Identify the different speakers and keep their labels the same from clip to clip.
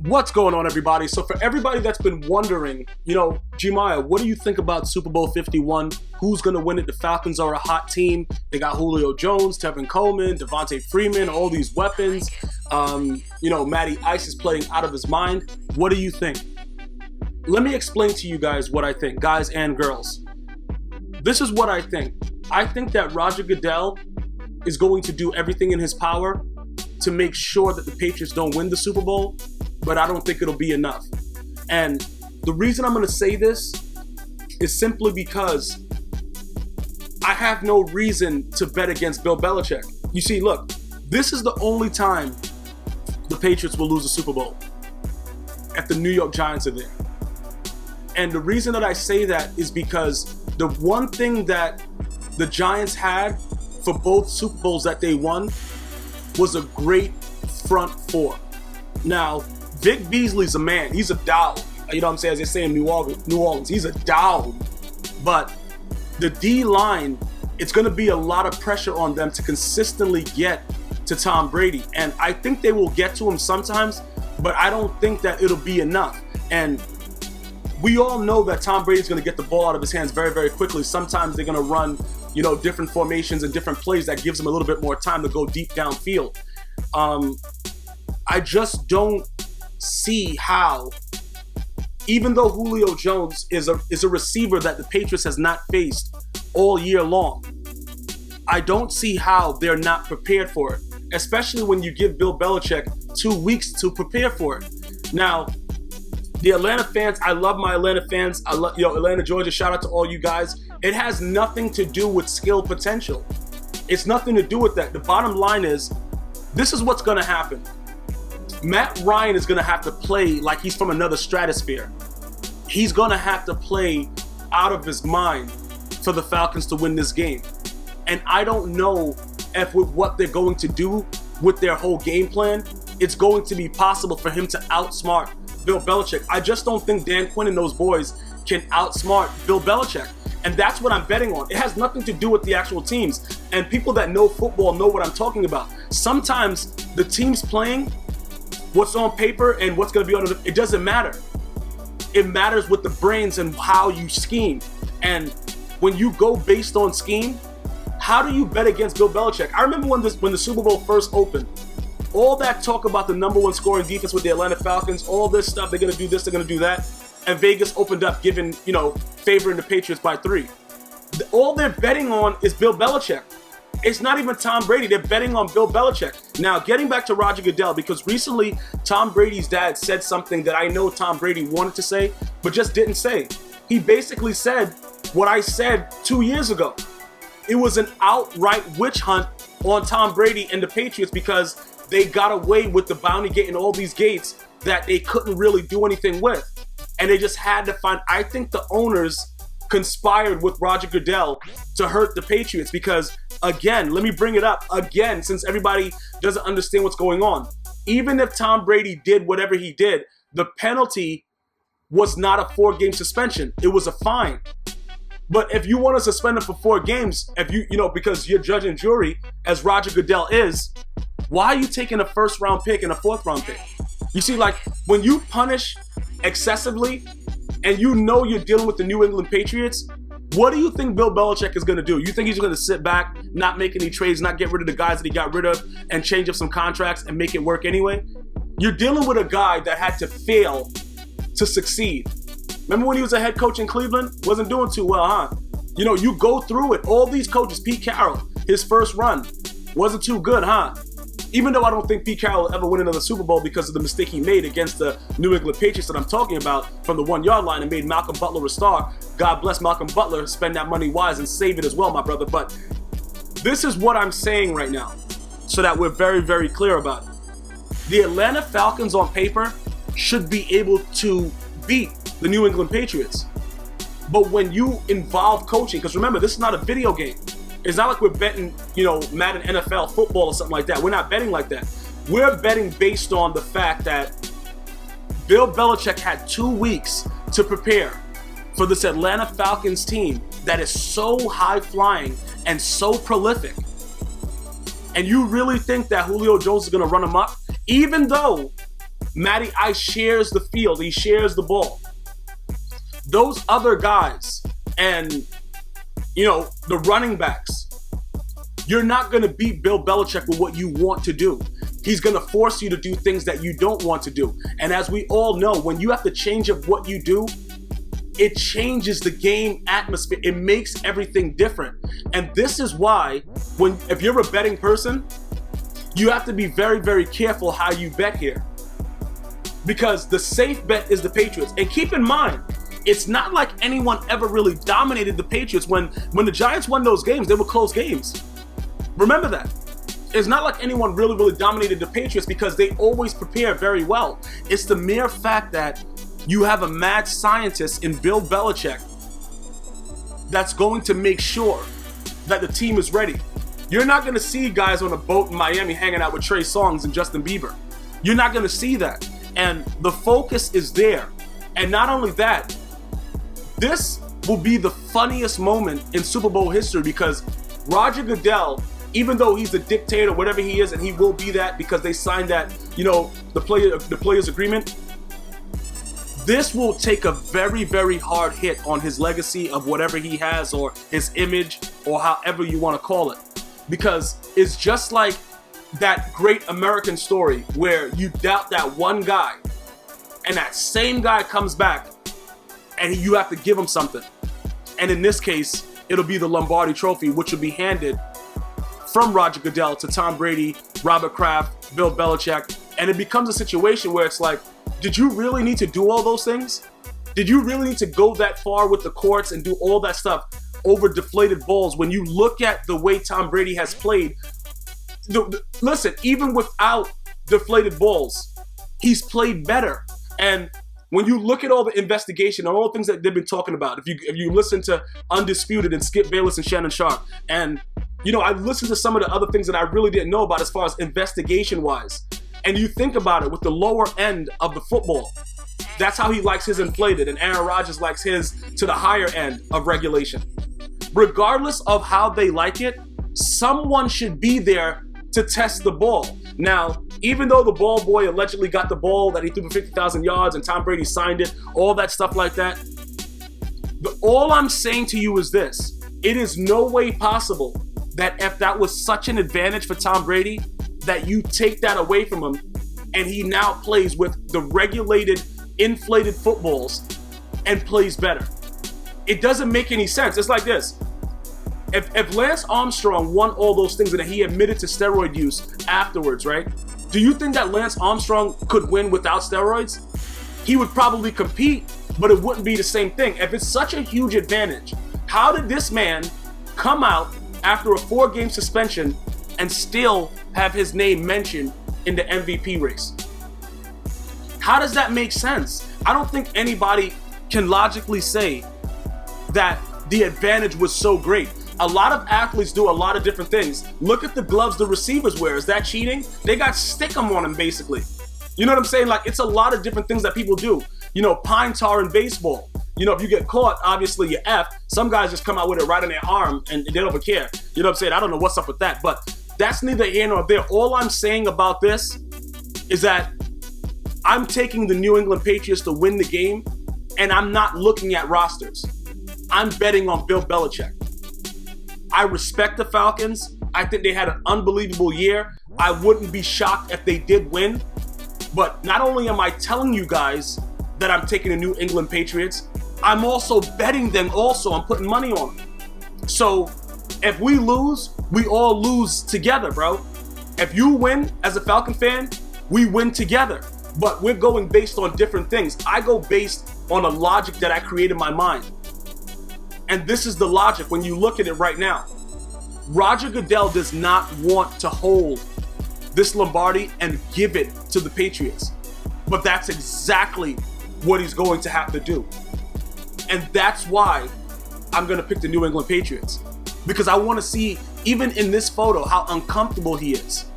Speaker 1: What's going on, everybody? So for everybody that's been wondering, Gmia, what do you think about Super Bowl 51? Who's going to win it? The Falcons are a hot team. They got Julio Jones, Tevin Coleman, Devontae Freeman, all these weapons. Matty Ice is playing out of his mind. What do you think? Let me explain to you guys what I think, guys and girls. This is what I think. I think that Roger Goodell is going to do everything in his power to make sure that the Patriots don't win the Super Bowl, but I don't think it'll be enough. And the reason I'm going to say this is simply because I have no reason to bet against Bill Belichick. You see, look, this is the only time the Patriots will lose a Super Bowl, if the New York Giants are there. And the reason that I say that is because the one thing that the Giants had for both Super Bowls that they won was a great front four. Now, Vic Beasley's a man. He's a dog. You know what I'm saying? As they say in New Orleans, he's a dog. But the D-line, it's going to be a lot of pressure on them to consistently get to Tom Brady. And I think they will get to him sometimes, but I don't think that it'll be enough. And we all know that Tom Brady's going to get the ball out of his hands very, very quickly. Sometimes they're going to run, different formations and different plays that gives him a little bit more time to go deep downfield. I just don't see how, even though Julio Jones is a receiver that the Patriots has not faced all year long, I don't see how they're not prepared for it, especially when you give Bill Belichick 2 weeks to prepare for it. Now, the Atlanta fans, I love my Atlanta fans. I love, Atlanta, Georgia, shout out to all you guys. It has nothing to do with skill potential. It's nothing to do with that. The bottom line is, this is what's going to happen. Matt Ryan is going to have to play like he's from another stratosphere. He's going to have to play out of his mind for the Falcons to win this game. And I don't know if with what they're going to do with their whole game plan, it's going to be possible for him to outsmart Bill Belichick. I just don't think Dan Quinn and those boys can outsmart Bill Belichick. And that's what I'm betting on. It has nothing to do with the actual teams. And people that know football know what I'm talking about. Sometimes the teams playing, what's on paper and what's going to be on it doesn't matter. It matters with the brains and how you scheme. And when you go based on scheme, how do you bet against Bill Belichick? I remember when the Super Bowl first opened, all that talk about the number one scoring defense with the Atlanta Falcons, all this stuff, they're going to do this, they're going to do that. And Vegas opened up giving, favoring the Patriots by 3. All they're betting on is Bill Belichick. It's not even Tom Brady. They're betting on Bill Belichick. Now, getting back to Roger Goodell, because recently Tom Brady's dad said something that I know Tom Brady wanted to say, but just didn't say. He basically said what I said 2 years ago. It was an outright witch hunt on Tom Brady and the Patriots because they got away with the bounty gate and all these gates that they couldn't really do anything with. And they just had to find, I think the owners conspired with Roger Goodell to hurt the Patriots because, again, let me bring it up again, since everybody doesn't understand what's going on. Even if Tom Brady did whatever he did, the penalty was not a 4-game suspension. It was a fine. But if you want to suspend him for 4 games, because you're judge and jury, as Roger Goodell is, why are you taking a 1st-round pick and a 4th-round pick? You see, like, when you punish excessively and you're dealing with the New England Patriots, what do you think Bill Belichick is going to do? You think he's going to sit back, not make any trades, not get rid of the guys that he got rid of, and change up some contracts and make it work anyway? You're dealing with a guy that had to fail to succeed. Remember when he was a head coach in Cleveland? Wasn't doing too well, huh? You go through it. All these coaches, Pete Carroll, his first run, wasn't too good, huh? Even though I don't think Pete Carroll will ever win another Super Bowl because of the mistake he made against the New England Patriots that I'm talking about from the 1-yard line and made Malcolm Butler a star. God bless Malcolm Butler. Spend that money wise and save it as well, my brother. But this is what I'm saying right now so that we're very, very clear about it. The Atlanta Falcons on paper should be able to beat the New England Patriots. But when you involve coaching, because remember, this is not a video game. It's not like we're betting, Madden NFL football or something like that. We're not betting like that. We're betting based on the fact that Bill Belichick had 2 weeks to prepare for this Atlanta Falcons team that is so high-flying and so prolific. And you really think that Julio Jones is going to run amok? Even though Matty Ice shares the field. He shares the ball. Those other guys and, the running backs, you're not going to beat Bill Belichick with what you want to do. He's going to force you to do things that you don't want to do. And as we all know, when you have to change up what you do, it changes the game atmosphere. It makes everything different. And this is why, if you're a betting person, you have to be very, very careful how you bet here. Because the safe bet is the Patriots. And keep in mind, it's not like anyone ever really dominated the Patriots. When the Giants won those games, they were close games. Remember that. It's not like anyone really dominated the Patriots because they always prepare very well. It's the mere fact that you have a mad scientist in Bill Belichick that's going to make sure that the team is ready. You're not going to see guys on a boat in Miami hanging out with Trey Songz and Justin Bieber. You're not going to see that. And the focus is there. And not only that, this will be the funniest moment in Super Bowl history because Roger Goodell, even though he's a dictator, whatever he is, and he will be that because they signed that, the players agreement, this will take a very, very hard hit on his legacy of whatever he has or his image or however you want to call it. Because it's just like that great American story where you doubt that one guy and that same guy comes back and you have to give him something. And in this case, it'll be the Lombardi Trophy, which will be handed from Roger Goodell to Tom Brady, Robert Kraft, Bill Belichick. And it becomes a situation where it's like, did you really need to do all those things? Did you really need to go that far with the courts and do all that stuff over deflated balls when you look at the way Tom Brady has played? Listen, even without deflated balls, he's played better. And when you look at all the investigation and all the things that they've been talking about, if you listen to Undisputed and Skip Bayless and Shannon Sharp, and I listened to some of the other things that I really didn't know about as far as investigation-wise, and you think about it with the lower end of the football, that's how he likes his inflated, and Aaron Rodgers likes his to the higher end of regulation. Regardless of how they like it, someone should be there to test the ball. Now, even though the ball boy allegedly got the ball that he threw for 50,000 yards and Tom Brady signed it, all that stuff like that, all I'm saying to you is this. It is no way possible that if that was such an advantage for Tom Brady, that you take that away from him and he now plays with the regulated, inflated footballs and plays better. It doesn't make any sense. It's like this. If Lance Armstrong won all those things and he admitted to steroid use afterwards, right? Do you think that Lance Armstrong could win without steroids? He would probably compete, but it wouldn't be the same thing. If it's such a huge advantage, how did this man come out after a 4-game suspension and still have his name mentioned in the MVP race? How does that make sense? I don't think anybody can logically say that the advantage was so great. A lot of athletes do a lot of different things. Look at the gloves the receivers wear. Is that cheating? They got stickum on them, basically. You know what I'm saying? Like, it's a lot of different things that people do. Pine tar in baseball. If you get caught, obviously you're F. Some guys just come out with it right on their arm and they don't even care. You know what I'm saying? I don't know what's up with that, but that's neither here nor there. All I'm saying about this is that I'm taking the New England Patriots to win the game, and I'm not looking at rosters. I'm betting on Bill Belichick. I respect the Falcons. I think they had an unbelievable year. I wouldn't be shocked if they did win. But not only am I telling you guys that I'm taking the New England Patriots, I'm also betting them also. I'm putting money on them. So if we lose, we all lose together, bro. If you win as a Falcon fan, we win together. But we're going based on different things. I go based on a logic that I create in my mind. And this is the logic when you look at it right now. Roger Goodell does not want to hold this Lombardi and give it to the Patriots. But that's exactly what he's going to have to do. And that's why I'm going to pick the New England Patriots. Because I want to see, even in this photo, how uncomfortable he is.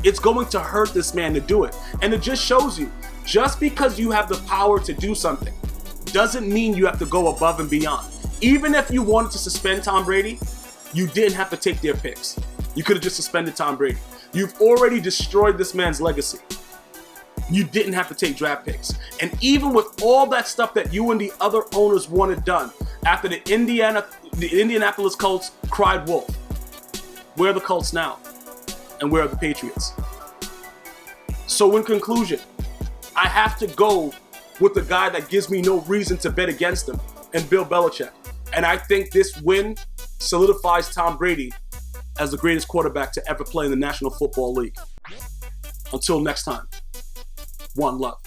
Speaker 1: It's going to hurt this man to do it. And it just shows you, just because you have the power to do something doesn't mean you have to go above and beyond. Even if you wanted to suspend Tom Brady, you didn't have to take their picks. You could have just suspended Tom Brady. You've already destroyed this man's legacy. You didn't have to take draft picks. And even with all that stuff that you and the other owners wanted done, after the Indianapolis Colts cried wolf, where are the Colts now? And where are the Patriots? So in conclusion, I have to go with the guy that gives me no reason to bet against him, and Bill Belichick. And I think this win solidifies Tom Brady as the greatest quarterback to ever play in the National Football League. Until next time, one love.